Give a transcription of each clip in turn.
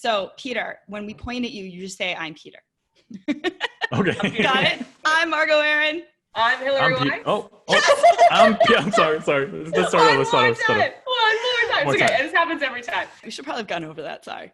So Peter, when we point at you, you just say, I'm Peter. Okay. Got it? I'm Margot Aaron. I'm Hillary Weiss. I'm sorry. Let's start over. One more time. It's okay. This happens every time. We should probably have gone over that. Sorry.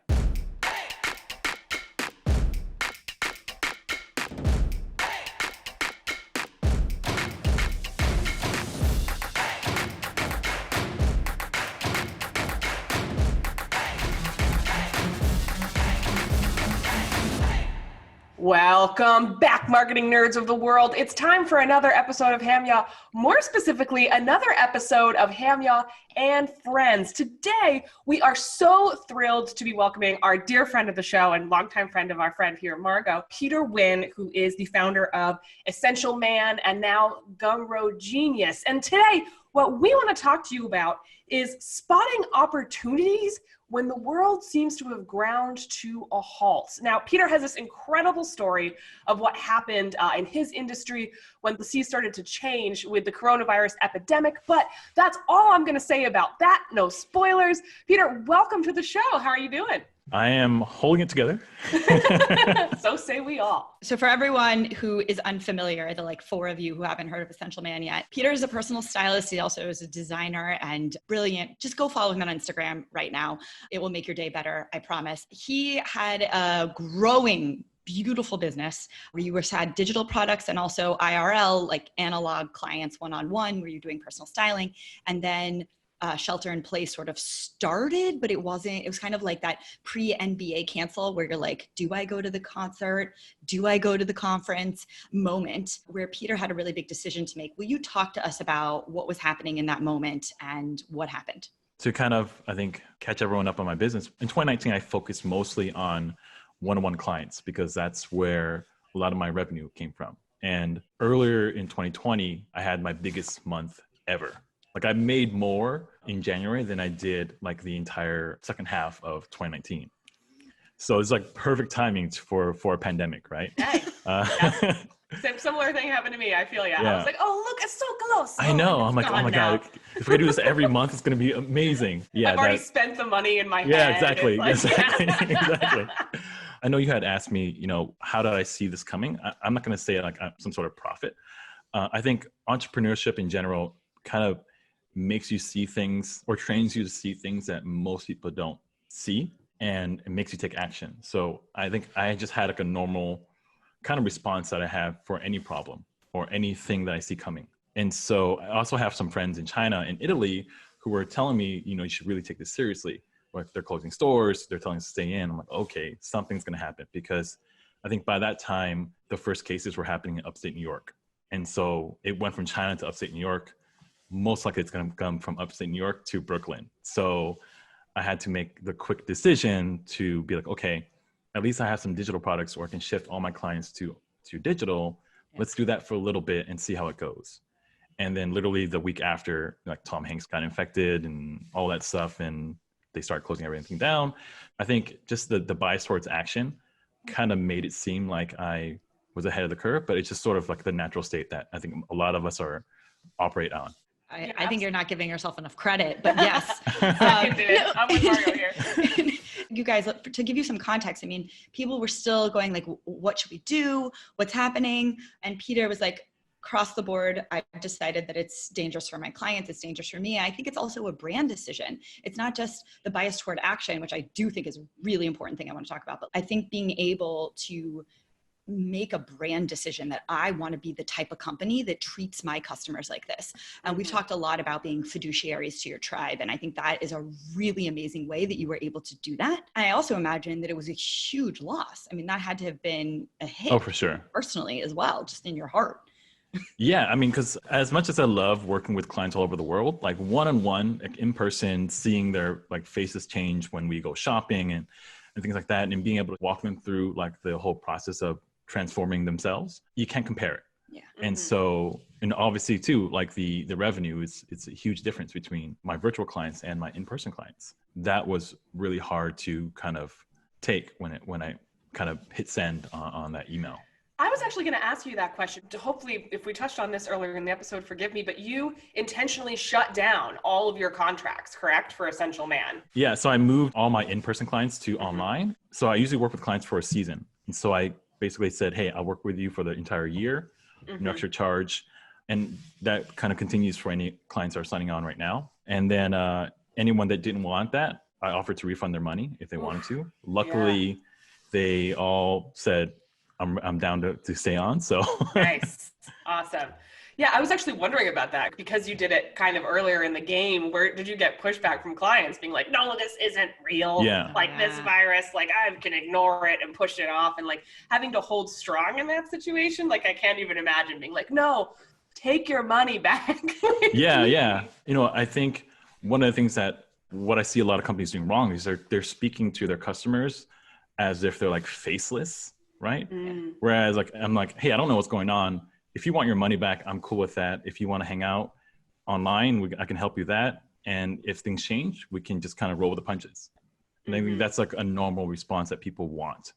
Welcome back, marketing nerds of the world. It's time for another episode of HAMYAW, more specifically, another episode of HAMYAW and Friends. Today, we are so thrilled to be welcoming our dear friend of the show and longtime friend of our friend here, Margot, Peter Nguyen, who is the founder of Essential Man and now Gumroad Genius. And today, what we want to talk to you about is spotting opportunities when the world seems to have ground to a halt. Now, Peter has this incredible story of what happened in his industry when the seas started to change with the coronavirus epidemic, but that's all I'm gonna say about that. No spoilers. Peter, welcome to the show. How are you doing? I am holding it together. So say we all. So for everyone who is unfamiliar, the like four of you who haven't heard of Essential Man yet, Peter is a personal stylist. He also is a designer and brilliant. Just go follow him on Instagram right now. It will make your day better, I promise. He had a growing beautiful business where you had digital products and also IRL, like analog clients one-on-one, where you're doing personal styling. And then shelter in place sort of started, but it was kind of like that pre-NBA cancel where you're like, do I go to the concert? Do I go to the conference moment where Peter had a really big decision to make? Will you talk to us about what was happening in that moment and what happened? To kind of, I think, catch everyone up on my business. In 2019, I focused mostly on one-on-one clients because that's where a lot of my revenue came from. And earlier in 2020, I had my biggest month ever. Like I made more in January than I did like the entire second half of 2019. So it's like perfect timing for a pandemic, right? Hey, similar thing happened to me. I feel yeah. I was like, oh, look, it's so close. I know. I'm like, oh my God, if we do this every month, it's going to be amazing. Yeah, I've already spent the money in my head. Yeah, exactly. Exactly. I know you had asked me, how did I see this coming? I'm not going to say like some sort of profit. I think entrepreneurship in general kind of makes you see things or trains you to see things that most people don't see, and it makes you take action. So I think I just had like a normal kind of response that I have for any problem or anything that I see coming. And so I also have some friends in China and Italy who were telling me, you should really take this seriously. Like they're closing stores, they're telling us to stay in. I'm like, okay, something's going to happen, because I think by that time, the first cases were happening in upstate New York. And so it went from China to upstate New York. Most likely it's going to come from upstate New York to Brooklyn. So I had to make the quick decision to be like, okay, at least I have some digital products where I can shift all my clients to digital. Yeah. Let's do that for a little bit and see how it goes. And then literally the week after, like Tom Hanks got infected and all that stuff, and they started closing everything down. I think just the bias towards action kind of made it seem like I was ahead of the curve, but it's just sort of like the natural state that I think a lot of us operate on. I think you're not giving yourself enough credit, but yes. I'm with Mario here. You guys, to give you some context, I mean, people were still going like, what should we do? What's happening? And Peter was like, across the board, I've decided that it's dangerous for my clients. It's dangerous for me. I think it's also a brand decision. It's not just the bias toward action, which I do think is a really important thing I want to talk about. But I think being able to make a brand decision that I want to be the type of company that treats my customers like this. And we've talked a lot about being fiduciaries to your tribe. And I think that is a really amazing way that you were able to do that. And I also imagine that it was a huge loss. I mean, that had to have been a hit. Oh, for sure. Personally as well, just in your heart. Yeah, I mean, because as much as I love working with clients all over the world, like one-on-one, like in person, seeing their like faces change when we go shopping and things like that, and being able to walk them through like the whole process of transforming themselves, you can't compare it. Yeah. And so, and obviously too, like the revenue it's a huge difference between my virtual clients and my in-person clients. That was really hard to kind of take when I kind of hit send on that email. I was actually going to ask you that question. Hopefully, if we touched on this earlier in the episode, forgive me, but you intentionally shut down all of your contracts, correct, for Essential Man? Yeah, so I moved all my in-person clients to online. So I usually work with clients for a season. And so I basically said, hey, I'll work with you for the entire year, no extra charge. And that kind of continues for any clients that are signing on right now. And then anyone that didn't want that, I offered to refund their money if they wanted to. Luckily, they all said, I'm down to stay on. So nice. Awesome. Yeah, I was actually wondering about that because you did it kind of earlier in the game. Where did you get pushback from clients being like, no, this isn't real. Yeah. Like this virus, like I can ignore it and push it off, and like having to hold strong in that situation. Like I can't even imagine being like, no, take your money back. Yeah. You know, I think one of the things that what I see a lot of companies doing wrong is they're speaking to their customers as if they're like faceless. Right? Whereas like, I'm like, hey, I don't know what's going on. If you want your money back, I'm cool with that. If you want to hang out online, I can help you that. And if things change, we can just kind of roll with the punches. And I think that's like a normal response that people want.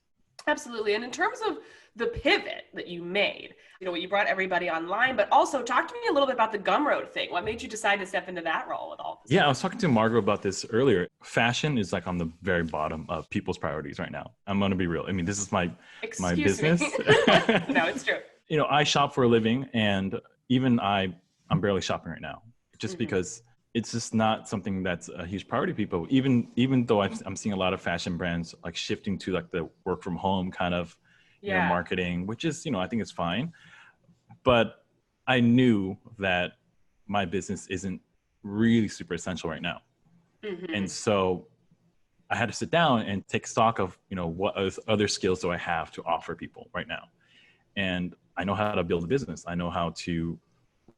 Absolutely. And in terms of the pivot that you made, you know, you brought everybody online, but also talk to me a little bit about the Gumroad thing. What made you decide to step into that role with all this? Yeah, I was talking to Margot about this earlier. Fashion is like on the very bottom of people's priorities right now. I'm going to be real. I mean, this is my business. No, it's true. You know, I shop for a living, and even I'm barely shopping right now just because it's just not something that's a huge priority to people. Even though I'm seeing a lot of fashion brands like shifting to like the work from home kind of you know, marketing, which is, you know, I think it's fine. But I knew that my business isn't really super essential right now. And so I had to sit down and take stock of, you know, what other skills do I have to offer people right now? And I know how to build a business. I know how to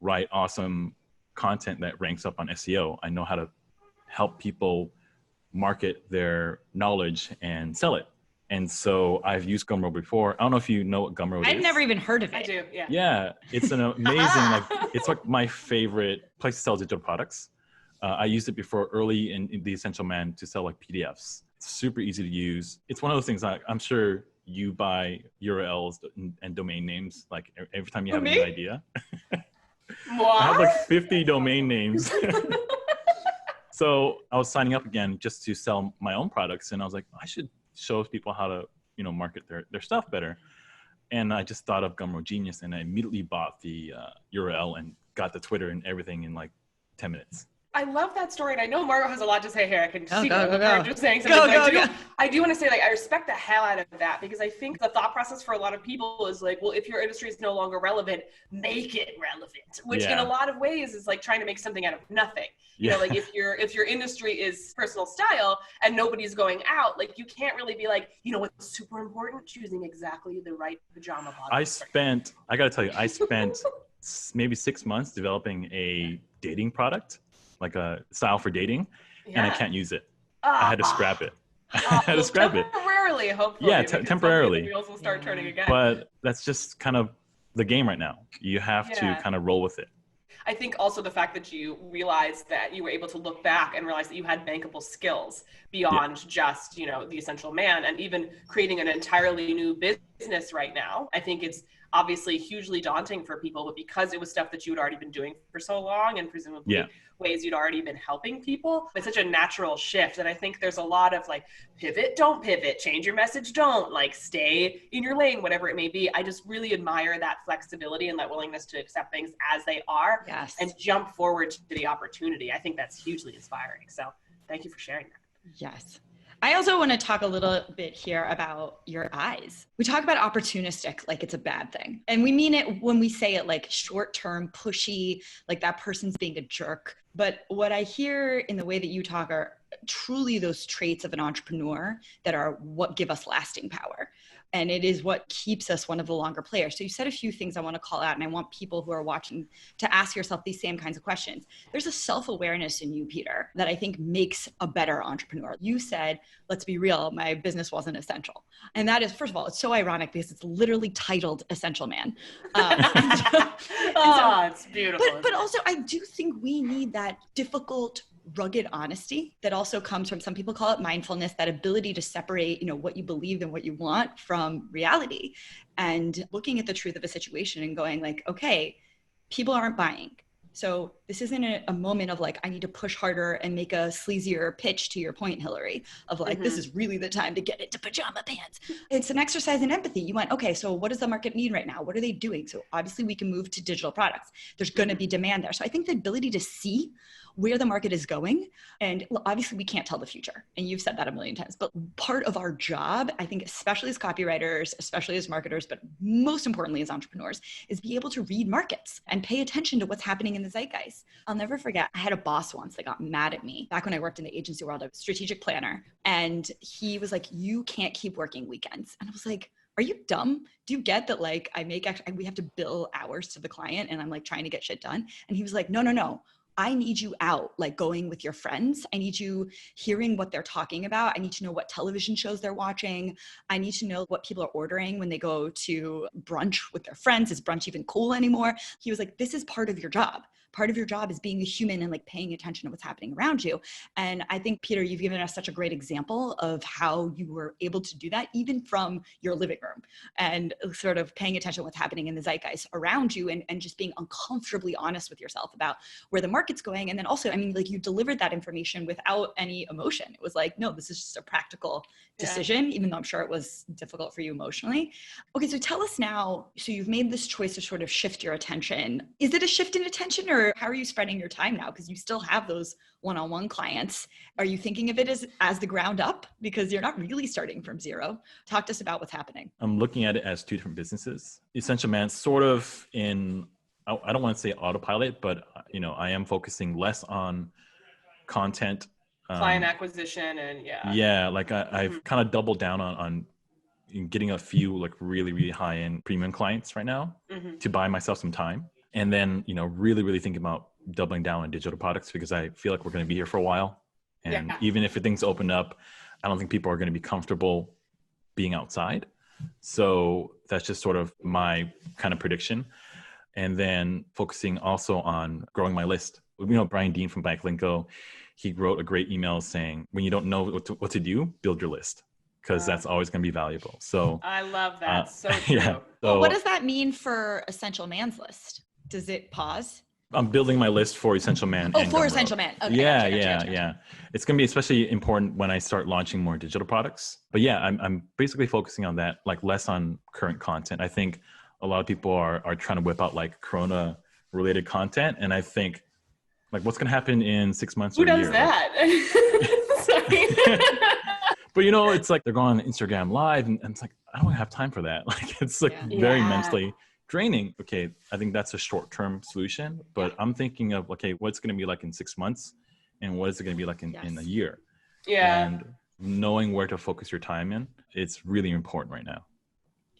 write awesome content that ranks up on SEO. I know how to help people market their knowledge and sell it. And so I've used Gumroad before. I don't know if you know what Gumroad is. I've never even heard of it. I do, yeah. Yeah, it's an amazing, it's like my favorite place to sell digital products. I used it before early in the Essential Man to sell like PDFs. It's super easy to use. It's one of those things I'm sure you buy URLs and domain names like every time you have a new idea. What? I have like 50 domain names. So I was signing up again just to sell my own products. And I was like, I should show people how to, you know, market their stuff better. And I just thought of Gumroad Genius, and I immediately bought the URL and got the Twitter and everything in like 10 minutes. I love that story, and I know Margot has a lot to say here. I can see go. just saying something. I do want to say, like, I respect the hell out of that, because I think the thought process for a lot of people is like, well, if your industry is no longer relevant, make it relevant, which in a lot of ways is like trying to make something out of nothing. You know, like if your industry is personal style and nobody's going out, like you can't really be like, you know what's super important? Choosing exactly the right pajama bottom. I got to tell you, I spent maybe 6 months developing a dating product, like a style for dating, and I can't use it. I had to scrap it. I had to scrap it. Temporarily, hopefully. Yeah, temporarily. The wheels will start turning again. But that's just kind of the game right now. You have to kind of roll with it. I think also the fact that you realized that you were able to look back and realize that you had bankable skills beyond just, you know, the Essential Man, and even creating an entirely new business right now. I think it's obviously hugely daunting for people, but because it was stuff that you had already been doing for so long, and presumably ways you'd already been helping people, it's such a natural shift. And I think there's a lot of like, pivot, don't pivot, change your message, don't, like stay in your lane, whatever it may be. I just really admire that flexibility and that willingness to accept things as they are and jump forward to the opportunity. I think that's hugely inspiring. So thank you for sharing that. Yes. I also want to talk a little bit here about your eyes. We talk about opportunistic like it's a bad thing. And we mean it when we say it like short-term, pushy, like that person's being a jerk. But what I hear in the way that you talk are truly those traits of an entrepreneur that are what give us lasting power. And it is what keeps us one of the longer players. So you said a few things I want to call out, and I want people who are watching to ask yourself these same kinds of questions. There's a self-awareness in you, Peter, that I think makes a better entrepreneur. You said, let's be real, my business wasn't essential. And that is, first of all, it's so ironic because it's literally titled Essential Man. It's beautiful. But also, I do think we need that difficult rugged honesty that also comes from, some people call it mindfulness, that ability to separate, what you believe and what you want from reality, and looking at the truth of a situation and going like, okay, people aren't buying. So this isn't a moment of like, I need to push harder and make a sleazier pitch, to your point, Hillary, of like, this is really the time to get into pajama pants. It's an exercise in empathy. You went, okay, so what does the market need right now? What are they doing? So obviously we can move to digital products. There's going to be demand there. So I think the ability to see where the market is going, and obviously we can't tell the future, and you've said that a million times, but part of our job, I think, especially as copywriters, especially as marketers, but most importantly as entrepreneurs, is be able to read markets and pay attention to what's happening in the zeitgeist. I'll never forget, I had a boss once that got mad at me back when I worked in the agency world, a strategic planner, and he was like, you can't keep working weekends. And I was like, are you dumb? Do you get that like we have to bill hours to the client and I'm like trying to get shit done? And he was like, no. I need you out, like going with your friends. I need you hearing what they're talking about. I need to know what television shows they're watching. I need to know what people are ordering when they go to brunch with their friends. Is brunch even cool anymore? He was like, this is part of your job. Part of your job is being a human and like paying attention to what's happening around you. And I think, Peter, you've given us such a great example of how you were able to do that even from your living room, and sort of paying attention to what's happening in the zeitgeist around you, and just being uncomfortably honest with yourself about where the market's going. And then also, I mean, like you delivered that information without any emotion. It was like, no, this is just a practical decision, even though I'm sure it was difficult for you emotionally. Okay, so tell us now, so you've made this choice to sort of shift your attention. Is it a shift in attention, or how are you spreading your time now? Because you still have those one-on-one clients. Are you thinking of it as the ground up? Because you're not really starting from zero. Talk to us about what's happening. I'm looking at it as two different businesses. Essential Man, sort of in, I don't want to say autopilot, but I am focusing less on content, client acquisition, and I've kind of doubled down on getting a few like really, really high-end premium clients right now to buy myself some time. And then, really, really thinking about doubling down on digital products, because I feel like we're going to be here for a while. And even if things open up, I don't think people are going to be comfortable being outside. So that's just sort of my kind of prediction. And then focusing also on growing my list. Brian Dean from Backlinko, he wrote a great email saying, when you don't know what to do, build your list, because that's always going to be valuable. So I love that. So true. Yeah. Well, what does that mean for Essential Man's list? Does it pause? I'm building my list for Essential Man. Oh, for Essential Man. Okay, Gotcha. It's going to be especially important when I start launching more digital products. But yeah, I'm basically focusing on that, like less on current content. I think a lot of people are trying to whip out like Corona related content. And I think like, what's going to happen in 6 months or a year? Who does that? Sorry. But it's like they're going on Instagram Live, and it's like, I don't have time for that. Like, it's like very mentally draining. Okay, I think that's a short-term solution, but I'm thinking of, okay, what's going to be like in 6 months, and what is it going to be like in a year? Yeah. And knowing where to focus your time in, it's really important right now.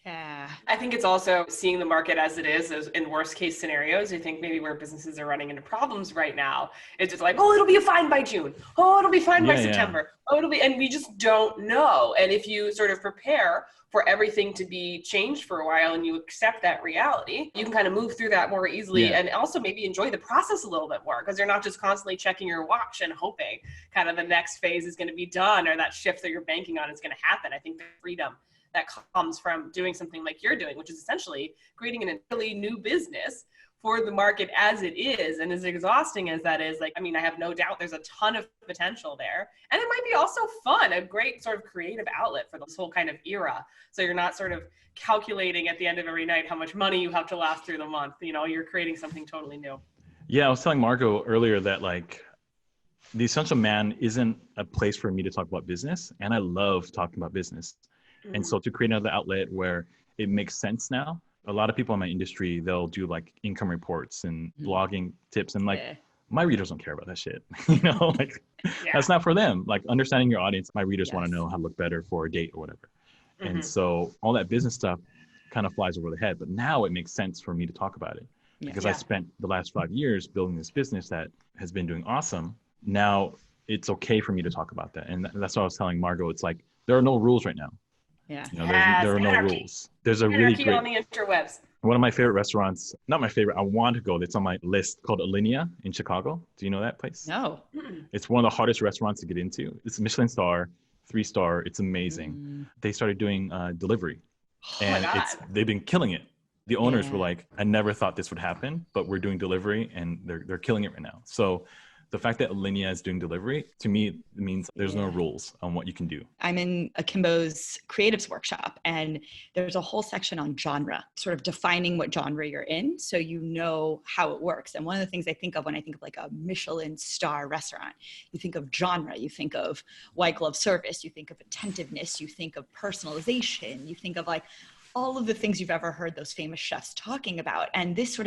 Yeah. I think it's also seeing the market as it is, as in worst case scenarios. I think maybe where businesses are running into problems right now, it's just like, oh, it'll be fine by June. Oh, it'll be fine by September. Oh, and we just don't know. And if you sort of prepare for everything to be changed for a while and you accept that reality, you can kind of move through that more easily and also maybe enjoy the process a little bit more, because you're not just constantly checking your watch and hoping kind of the next phase is going to be done or that shift that you're banking on is going to happen. I think the freedom that comes from doing something like you're doing, which is essentially creating an entirely new business for the market as it is. And as exhausting as that is, like, I mean, I have no doubt there's a ton of potential there. And it might be also fun, a great sort of creative outlet for this whole kind of era. So you're not sort of calculating at the end of every night how much money you have to last through the month. You're creating something totally new. Yeah, I was telling Margot earlier that like the Essential Man isn't a place for me to talk about business. And I love talking about business. And so to create another outlet where it makes sense now, a lot of people in my industry, they'll do like income reports and blogging tips. And like, my readers don't care about that shit. That's not for them. Like, understanding your audience, my readers want to know how to look better for a date or whatever. And so all that business stuff kind of flies over the head. But now it makes sense for me to talk about it because I spent the last 5 years building this business that has been doing awesome. Now it's okay for me to talk about that. And that's what I was telling Margot. It's like, there are no rules right now. Yeah. There are no rules. There's a really great on the interwebs. One of my favorite restaurants, not my favorite, I want to go, that's on my list, called Alenia in Chicago. Do you know that place? No. It's one of the hardest restaurants to get into. It's a Michelin star, 3-star. It's amazing. They started doing delivery, and they've been killing it. The owners were like, I never thought this would happen, but we're doing delivery and they're killing it right now. So the fact that Alenia is doing delivery, to me, means there's no rules on what you can do. I'm in Akimbo's creatives workshop, and there's a whole section on genre, sort of defining what genre you're in so you know how it works. And one of the things I think of when I think of like a Michelin star restaurant, you think of genre, you think of white glove service, you think of attentiveness, you think of personalization, you think of like all of the things you've ever heard those famous chefs talking about. And this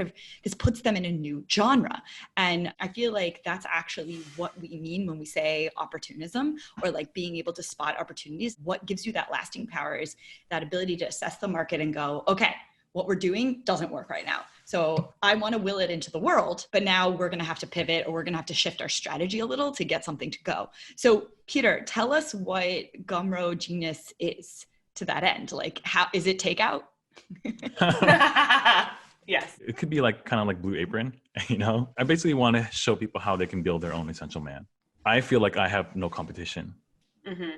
puts them in a new genre. And I feel like that's actually what we mean when we say opportunism, or like being able to spot opportunities. What gives you that lasting power is that ability to assess the market and go, okay, what we're doing doesn't work right now. So I want to will it into the world, but now we're going to have to pivot, or we're going to have to shift our strategy a little to get something to go. So Peter, tell us what Gumroad Genius is to that end. Like, how is it takeout? Yes. It could be like kind of like Blue Apron, I basically want to show people how they can build their own essential man. I feel like I have no competition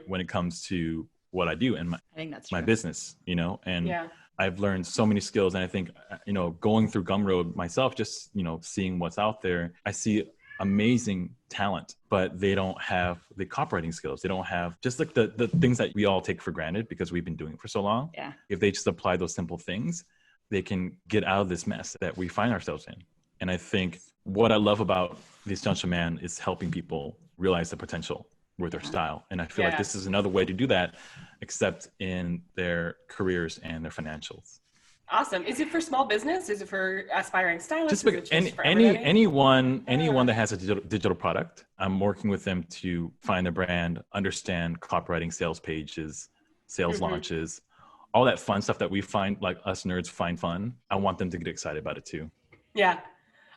when it comes to what I do and I think that's true. my business, and I've learned so many skills. And I think, going through Gumroad myself, just, seeing what's out there, I see amazing talent, but they don't have the copywriting skills. They don't have just like the things that we all take for granted because we've been doing it for so long. Yeah. If they just apply those simple things, they can get out of this mess that we find ourselves in. And I think what I love about the Essential Man is helping people realize the potential with their style. And I feel like this is another way to do that, except in their careers and their financials. Awesome. Is it for small business? Is it for aspiring stylists? Anyone that has a digital product, I'm working with them to find a brand, understand copywriting, sales pages, sales launches, all that fun stuff that we find, like us nerds find fun. I want them to get excited about it too. Yeah,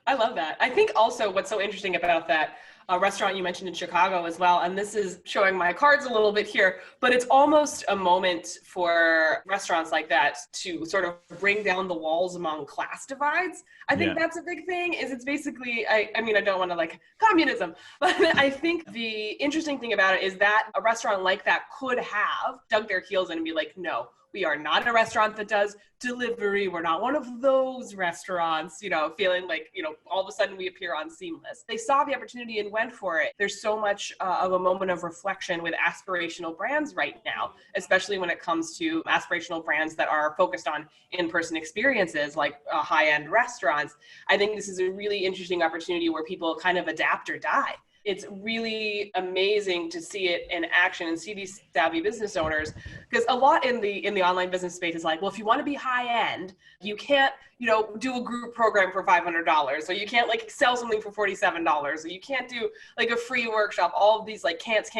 I love that. I think also what's so interesting about that restaurant you mentioned in Chicago as well, and this is showing my cards a little bit here, but it's almost a moment for restaurants like that to sort of bring down the walls among class divides. I think that's a big thing. Is it's basically, I mean, I don't want to like communism, but I think the interesting thing about it is that a restaurant like that could have dug their heels in and be like, no, we are not a restaurant that does delivery. We're not one of those restaurants, feeling like, all of a sudden we appear on Seamless. They saw the opportunity and went for it. There's so much of a moment of reflection with aspirational brands right now, especially when it comes to aspirational brands that are focused on in-person experiences like high-end restaurants. I think this is a really interesting opportunity where people kind of adapt or die. It's really amazing to see it in action and see these savvy business owners, because a lot in the online business space is like, well, if you want to be high end, you can't, do a group program for $500, or you can't like sell something for $47, or you can't do like a free workshop. All of these like can'ts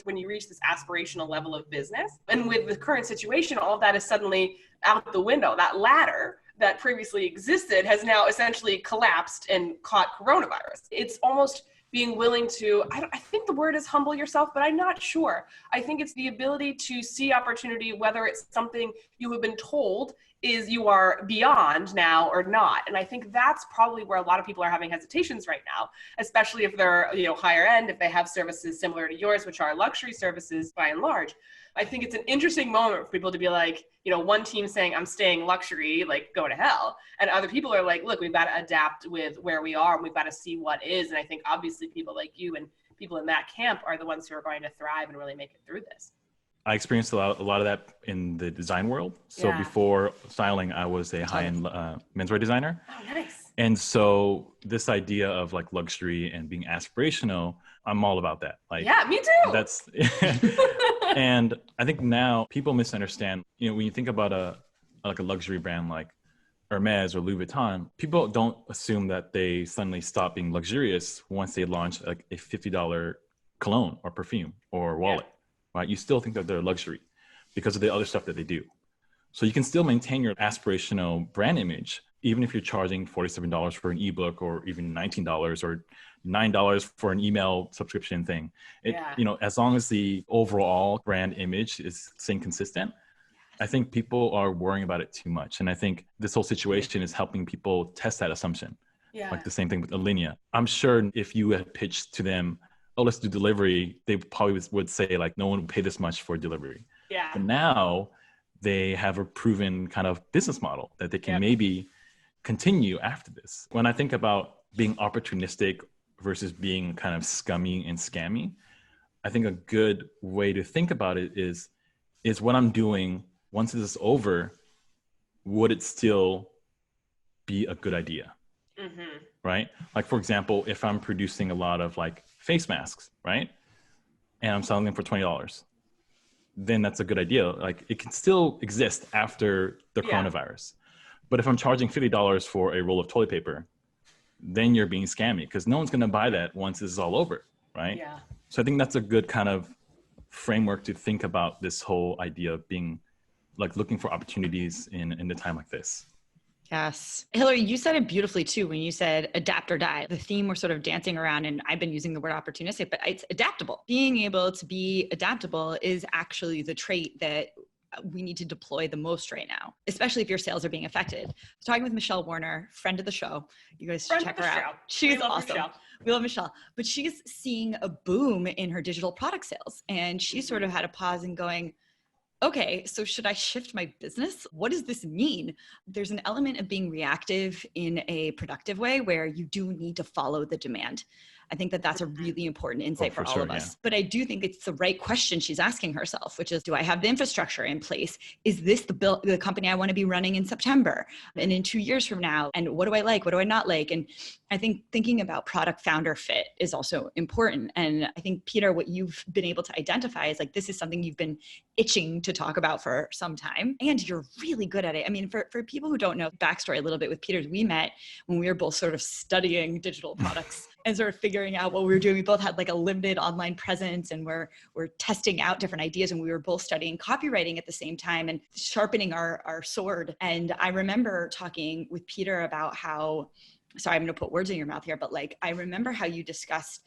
when you reach this aspirational level of business. And with the current situation, all of that is suddenly out the window. That ladder that previously existed has now essentially collapsed and caught coronavirus. It's almost being willing to, I think the word is humble yourself, but I'm not sure. I think it's the ability to see opportunity, whether it's something you have been told is you are beyond now or not. And I think that's probably where a lot of people are having hesitations right now, especially if they're, higher end, if they have services similar to yours, which are luxury services by and large. I think it's an interesting moment for people to be like, one team saying, I'm staying luxury, like go to hell. And other people are like, look, we've got to adapt with where we are and we've got to see what is. And I think obviously people like you and people in that camp are the ones who are going to thrive and really make it through this. I experienced a lot of that in the design world. So before styling, I was a high-end menswear designer. Oh, nice. And so this idea of like luxury and being aspirational, I'm all about that. Like, yeah, me too. That's, and I think now people misunderstand, when you think about a luxury brand like Hermes or Louis Vuitton, people don't assume that they suddenly stop being luxurious once they launch like a $50 cologne or perfume or wallet. Yeah. Right? You still think that they're luxury because of the other stuff that they do. So you can still maintain your aspirational brand image, even if you're charging $47 for an ebook or even $19 or $9 for an email subscription thing. As long as the overall brand image is staying consistent, I think people are worrying about it too much. And I think this whole situation is helping people test that assumption. Yeah. Like the same thing with Alenia. I'm sure if you had pitched to them, oh, let's do delivery, they probably would say like, no one would pay this much for delivery. Yeah. But now they have a proven kind of business model that they can maybe continue after this. When I think about being opportunistic versus being kind of scummy and scammy, I think a good way to think about it is what I'm doing, once this is over, would it still be a good idea? Mm-hmm. Right? Like, for example, if I'm producing a lot of like face masks, right? And I'm selling them for $20, then that's a good idea. Like, it can still exist after the coronavirus. But if I'm charging $50 for a roll of toilet paper, then you're being scammy because no one's going to buy that once this is all over, right? Yeah. So I think that's a good kind of framework to think about this whole idea of being like looking for opportunities in a time like this. Yes. Hillary, you said it beautifully too when you said adapt or die. The theme we're sort of dancing around, and I've been using the word opportunistic, but it's adaptable. Being able to be adaptable is actually the trait that we need to deploy the most right now, especially if your sales are being affected. I was talking with Michelle Warner, friend of the show. You guys should check her out. She's awesome. We love Michelle. But she's seeing a boom in her digital product sales. And she sort of had a pause and going, okay, so should I shift my business? What does this mean? There's an element of being reactive in a productive way where you do need to follow the demand. I think that that's a really important insight for all of us. Yeah. But I do think it's the right question she's asking herself, which is, do I have the infrastructure in place? Is this the company I want to be running in September and in 2 years from now? And what do I like? What do I not like? And I think thinking about product founder fit is also important. And I think, Peter, what you've been able to identify is like, this is something you've been itching to talk about for some time. And you're really good at it. I mean, for people who don't know backstory a little bit with Peter, we met when we were both sort of studying digital products and sort of figuring out what we were doing. We both had like a limited online presence and we're testing out different ideas. And we were both studying copywriting at the same time and sharpening our sword. And I remember talking with Peter about how, sorry, I'm going to put words in your mouth here, but like, I remember how you discussed,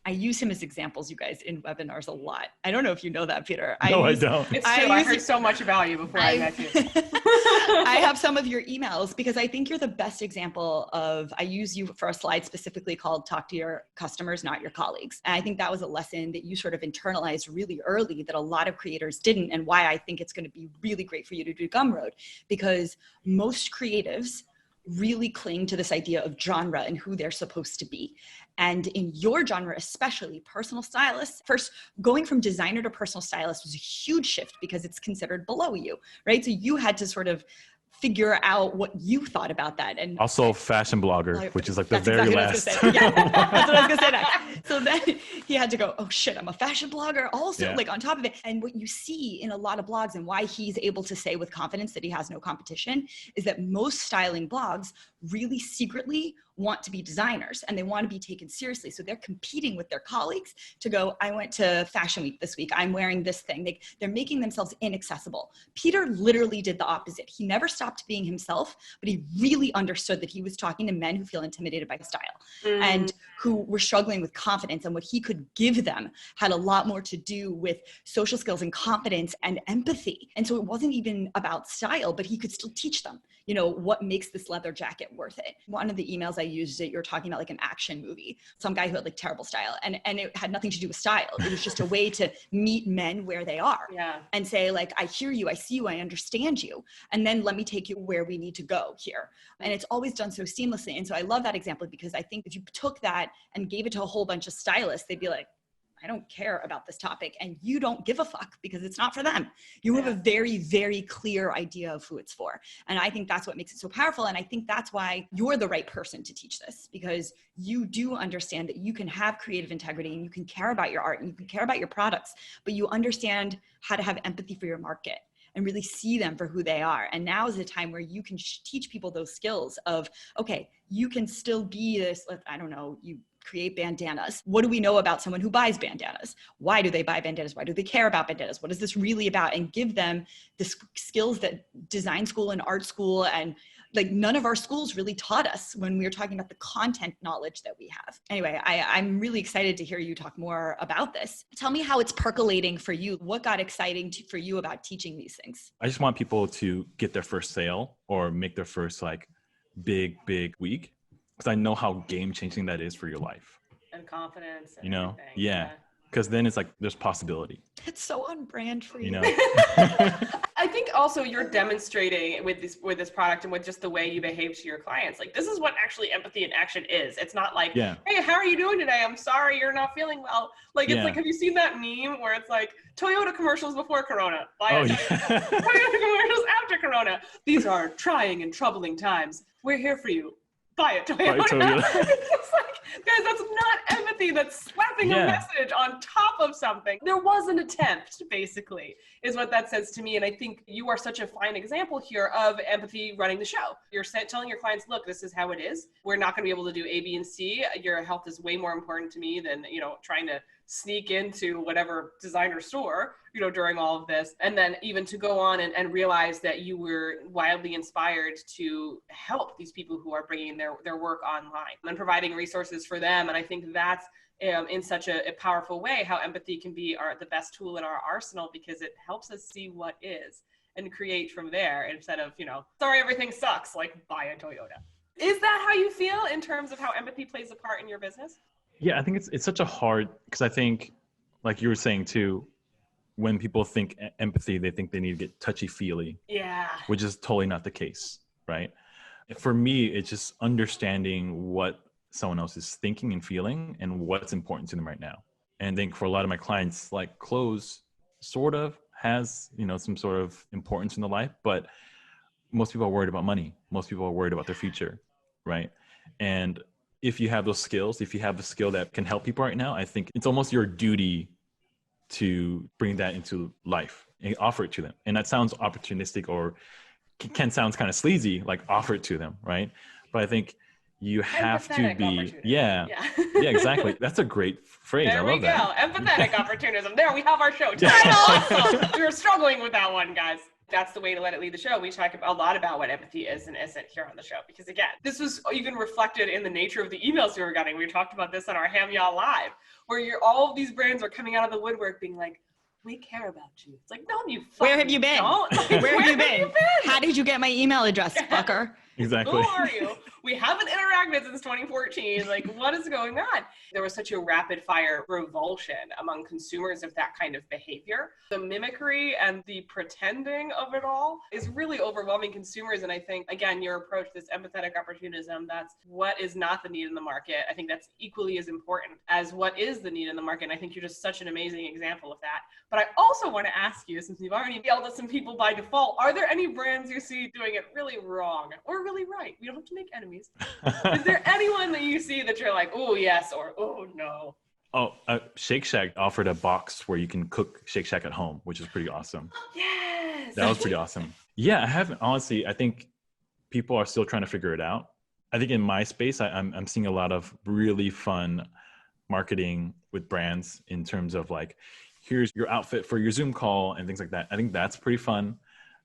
I use him as examples, you guys, in webinars a lot. I don't know if you know that, Peter. I don't. It's true. I heard so much about you before I met you. I have some of your emails because I think you're the best example of, I use you for a slide specifically called talk to your customers, not your colleagues. And I think that was a lesson that you sort of internalized really early that a lot of creators didn't, and why I think it's going to be really great for you to do Gumroad, because most creatives really cling to this idea of genre and who they're supposed to be. And in your genre, especially personal stylists, first going from designer to personal stylist was a huge shift because it's considered below you, right? So you had to sort of figure out what you thought about that. And also fashion blogger, which is like the very last. That's what I was going to say next. So then he had to go, oh shit, I'm a fashion blogger also, like on top of it. And what you see in a lot of blogs and why he's able to say with confidence that he has no competition is that most styling blogs really secretly want to be designers and they want to be taken seriously. So they're competing with their colleagues to go, I went to Fashion Week this week. I'm wearing this thing. They're making themselves inaccessible. Peter literally did the opposite. He never stopped being himself, but he really understood that he was talking to men who feel intimidated by style and who were struggling with confidence, and what he could give them had a lot more to do with social skills and confidence and empathy. And so it wasn't even about style, but he could still teach them, you know, what makes this leather jacket worth it. One of the emails I used that you're talking about like an action movie, some guy who had like terrible style, and it had nothing to do with style. It was just a way to meet men where they are and say like, I hear you, I see you, I understand you. And then let me take you where we need to go here. And it's always done so seamlessly. And so I love that example because I think if you took that and gave it to a whole bunch of stylists, they'd be like, I don't care about this topic, and you don't give a fuck because it's not for them. You have a very, very clear idea of who it's for. And I think that's what makes it so powerful. And I think that's why you're the right person to teach this, because you do understand that you can have creative integrity and you can care about your art and you can care about your products, but you understand how to have empathy for your market and really see them for who they are. And now is a time where you can teach people those skills of, okay, you can still be this, I don't know, you create bandanas. What do we know about someone who buys bandanas? Why do they buy bandanas? Why do they care about bandanas? What is this really about? And give them the skills that design school and art school and like none of our schools really taught us when we were talking about the content knowledge that we have. Anyway, I'm really excited to hear you talk more about this. Tell me how it's percolating for you. What got exciting for you about teaching these things? I just want people to get their first sale or make their first like big week, because I know how game changing that is for your life. And confidence. And you know, everything. yeah. Because then it's like there's possibility. It's so on brand for you. You know, I think also you're demonstrating with this product and with just the way you behave to your clients. Like this is what actually empathy in action is. It's not like, hey, how are you doing today? I'm sorry you're not feeling well. Like it's like, have you seen that meme where it's like Toyota commercials before Corona? Toyota commercials after Corona. These are trying and troubling times. We're here for you. Buy it, Toyota. It's like, guys, that's not empathy. That's slapping a message on top of something. There was an attempt, basically, is what that says to me. And I think you are such a fine example here of empathy running the show. You're telling your clients, look, this is how it is. We're not going to be able to do A, B, and C. Your health is way more important to me than, trying to sneak into whatever designer store, during all of this. And then even to go on and realize that you were wildly inspired to help these people who are bringing their work online and providing resources for them. And I think that's in such a powerful way how empathy can be the best tool in our arsenal, because it helps us see what is and create from there instead of, sorry, everything sucks, like buy a Toyota. Is that how you feel in terms of how empathy plays a part in your business? Yeah, I think it's such a hard, because I think, like you were saying too, when people think empathy, they think they need to get touchy-feely. Yeah. Which is totally not the case, right? For me, it's just understanding what someone else is thinking and feeling and what's important to them right now. And I think for a lot of my clients, like clothes sort of has, some sort of importance in their life, but most people are worried about money. Most people are worried about their future, right? And if you have those skills, if you have a skill that can help people right now, I think it's almost your duty to bring that into life and offer it to them. And that sounds opportunistic or can sound kind of sleazy, like offer it to them, right? But I think you have to be, yeah, exactly. That's a great phrase. There I love that. There we go. Empathetic opportunism. There, we have our show. Awesome. We were struggling with that one, guys. That's the way to let it lead the show. We talk a lot about what empathy is and isn't here on the show. Because again, this was even reflected in the nature of the emails we were getting. We talked about this on our HAMYAW Live, where all of these brands are coming out of the woodwork being like, we care about you. It's like, no, you fucking Where have you been? don't. Like, where have you been? How did you get my email address, fucker? Exactly. Who are you? We haven't interacted since 2014. Like, what is going on? There was such a rapid fire revulsion among consumers of that kind of behavior. The mimicry and the pretending of it all is really overwhelming consumers. And I think, again, your approach, this empathetic opportunism, that's what is not the need in the market. I think that's equally as important as what is the need in the market. And I think you're just such an amazing example of that. But I also want to ask you, since you've already yelled at some people by default, are there any brands you see doing it really wrong or really right? We don't have to make enemies. Is there anyone that you see that you're like, oh, yes, or oh, no? Oh, Shake Shack offered a box where you can cook Shake Shack at home, which is pretty awesome. Yes. That was pretty awesome. Yeah, I haven't, honestly, I think people are still trying to figure it out. I think in my space, I'm seeing a lot of really fun marketing with brands in terms of like, here's your outfit for your Zoom call and things like that. I think that's pretty fun.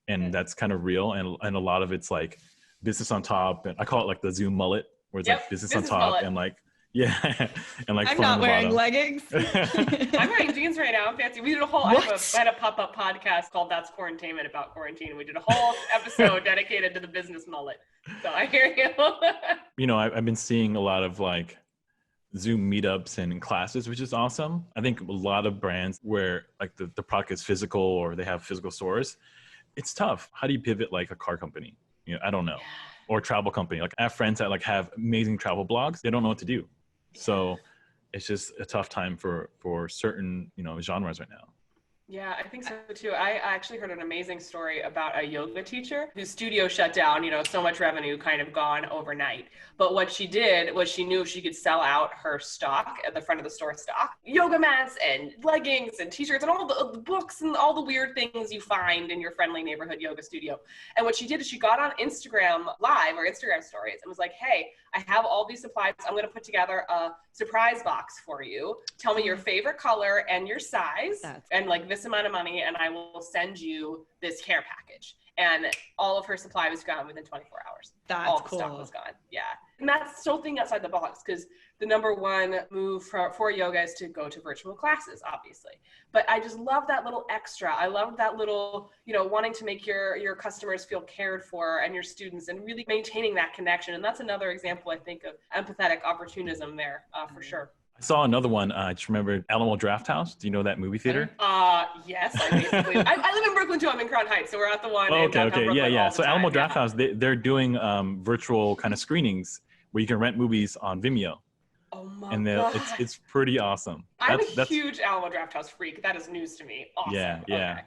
And that's kind of real. And a lot of it's like business on top. And I call it like the Zoom mullet, where it's like business on top mullet. And like, yeah. And like, I'm not wearing leggings. I'm wearing jeans right now. I'm fancy. We did a whole, I had a pop-up podcast called That's Quarantainment about quarantine. We did a whole episode dedicated to the business mullet. So I hear you. I've been seeing a lot of like Zoom meetups and classes, which is awesome. I think a lot of brands where like the product is physical or they have physical stores, it's tough. How do you pivot like a car company? I don't know. Or travel company. Like I have friends that like have amazing travel blogs. They don't know what to do. So it's just a tough time for certain, genres right now. Yeah, I think so too. I actually heard an amazing story about a yoga teacher whose studio shut down, so much revenue kind of gone overnight. But what she did was she knew she could sell out her stock at the front of the store stock, yoga mats and leggings and t-shirts and all the books and all the weird things you find in your friendly neighborhood yoga studio. And what she did is she got on Instagram Live or Instagram stories and was like, hey, I have all these supplies. I'm going to put together a surprise box for you. Tell me your favorite color and your size and like this amount of money, and I will send you this care package. And all of her supply was gone within 24 hours. That's all the cool. stuff was gone. Yeah. And that's still thinking outside the box, because the number one move for yoga is to go to virtual classes, obviously. But I just love that little extra. I love that little, wanting to make your customers feel cared for and your students, and really maintaining that connection. And that's another example, I think, of empathetic opportunism there, for sure. I saw another one. I just remembered Alamo Drafthouse. Do you know that movie theater? Yes, I basically. I live in Brooklyn too. I'm in Crown Heights, so we're at the one. Okay. Brooklyn Yeah. So Alamo time. Drafthouse, they're doing virtual kind of screenings where you can rent movies on Vimeo. Oh my and God. It's pretty awesome. I'm a huge Alamo Drafthouse freak. That is news to me. Awesome. Yeah.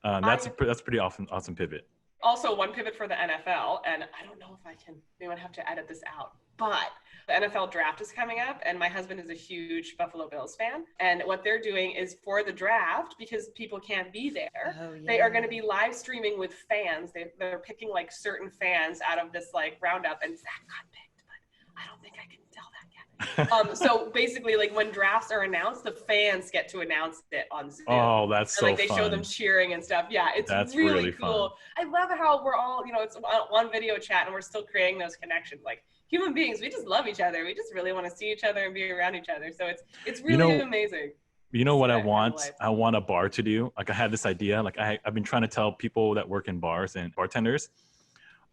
Okay. That's pretty awesome pivot. Also, one pivot for the NFL, and I don't know if we might have to edit this out, but the NFL draft is coming up, and my husband is a huge Buffalo Bills fan. And what they're doing is for the draft, because people can't be there, they are going to be live streaming with fans. They're picking like certain fans out of this like roundup, and Zach got picked, but I don't think I can tell that yet. So basically, like when drafts are announced, the fans get to announce it on Zoom. Oh, that's so fun. Like they fun. show them cheering and stuff. Yeah, it's really cool. Fun. I love how we're all, it's one video chat and we're still creating those connections. Like human beings, we just love each other. We just really want to see each other and be around each other. So it's really amazing. You know what I want? I want a bar to do. Like I had this idea. Like I've been trying to tell people that work in bars and bartenders,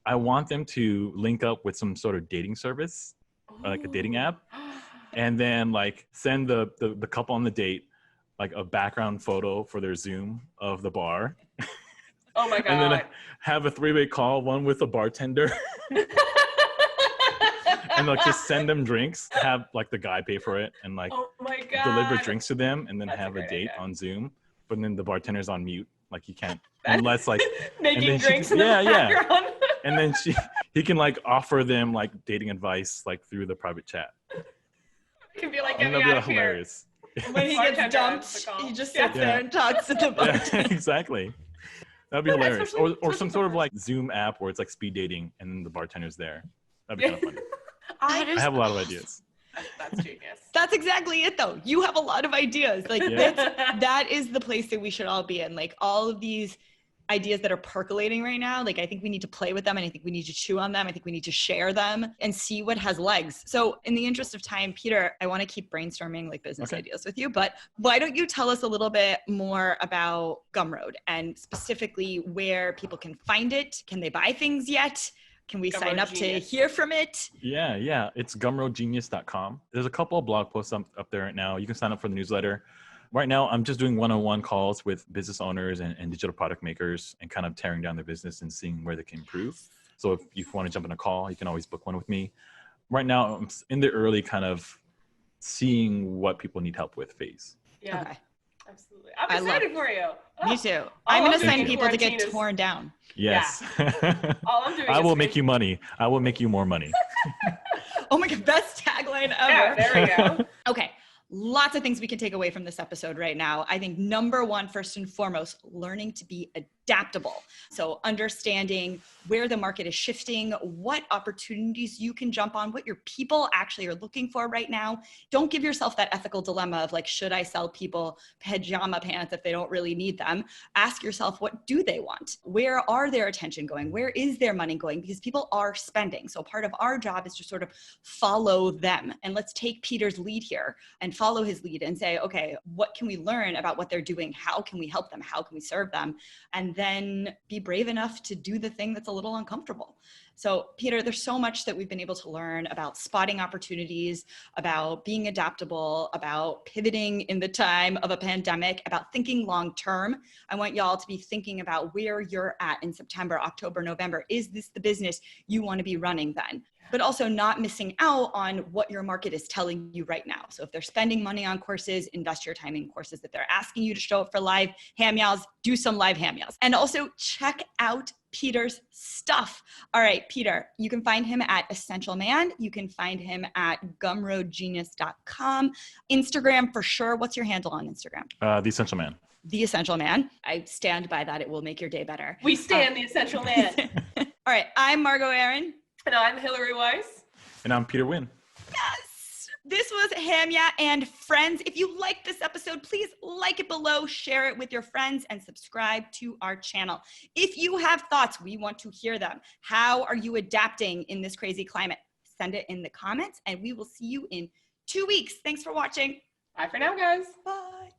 I want them to link up with some sort of dating service, or like a dating app, and then like send the couple on the date like a background photo for their Zoom of the bar. Oh my God. And then have a 3-way call, one with a bartender. And like just send them drinks, have like the guy pay for it, and like deliver drinks to them, and then have a date on Zoom. But then the bartender's on mute, like he can't unless like making drinks in the background. And then he can like offer them like dating advice like through the private chat. It can be like, and that'll be hilarious. When he gets dumped, he just sits there and talks to the bartender. Yeah, exactly. That'd be hilarious. Or some sort of like Zoom app where it's like speed dating and then the bartender's there. That'd be kind of funny. I have a lot of ideas. That's genius. That's exactly it though. You have a lot of ideas. Like that is the place that we should all be in. Like all of these ideas that are percolating right now. Like I think we need to play with them, and I think we need to chew on them. I think we need to share them and see what has legs. So in the interest of time, Peter, I want to keep brainstorming like business ideas with you, but why don't you tell us a little bit more about Gumroad and specifically where people can find it? Can they buy things yet? Can we sign up to hear from it? Yeah. It's gumroadgenius.com. There's a couple of blog posts up there right now. You can sign up for the newsletter. Right now, I'm just doing one-on-one calls with business owners and digital product makers and kind of tearing down their business and seeing where they can improve. So if you want to jump on a call, you can always book one with me. Right now, I'm in the early kind of seeing what people need help with phase. Yeah, absolutely. I'm excited for you. Me too. I'm going to send people to get torn down. Yes. Yeah. All I'm doing I will make you money. I will make you more money. Oh my God, best tagline ever. Yeah, there we go. Okay. Lots of things we can take away from this episode right now. I think number one, first and foremost, learning to be adaptable. So understanding where the market is shifting, what opportunities you can jump on, what your people actually are looking for right now. Don't give yourself that ethical dilemma of like, should I sell people pajama pants if they don't really need them? Ask yourself, what do they want? Where are their attention going? Where is their money going? Because people are spending. So part of our job is to sort of follow them. And let's take Peter's lead here and follow his lead and say, okay, what can we learn about what they're doing? How can we help them? How can we serve them? And then be brave enough to do the thing that's a little uncomfortable. So Peter, there's so much that we've been able to learn about spotting opportunities, about being adaptable, about pivoting in the time of a pandemic, about thinking long-term. I want y'all to be thinking about where you're at in September, October, November. Is this the business you want to be running then? but also not missing out on what your market is telling you right now. So if they're spending money on courses, invest your time in courses. If they're asking you to show up for live HAMYAWs, do some live HAMYAWs. And also check out Peter's stuff. All right, Peter, you can find him at Essential Man. You can find him at gumroadgenius.com. Instagram for sure. What's your handle on Instagram? The Essential Man. The Essential Man. I stand by that. It will make your day better. We stand the Essential Man. All right. I'm Margot Aaron. And I'm Hillary Weiss. And I'm Peter Nguyen. Yes. This was HAMYAW and Friends. If you liked this episode, please like it below, share it with your friends, and subscribe to our channel. If you have thoughts, we want to hear them. How are you adapting in this crazy climate? Send it in the comments, and we will see you in 2 weeks. Thanks for watching. Bye for now, guys. Bye.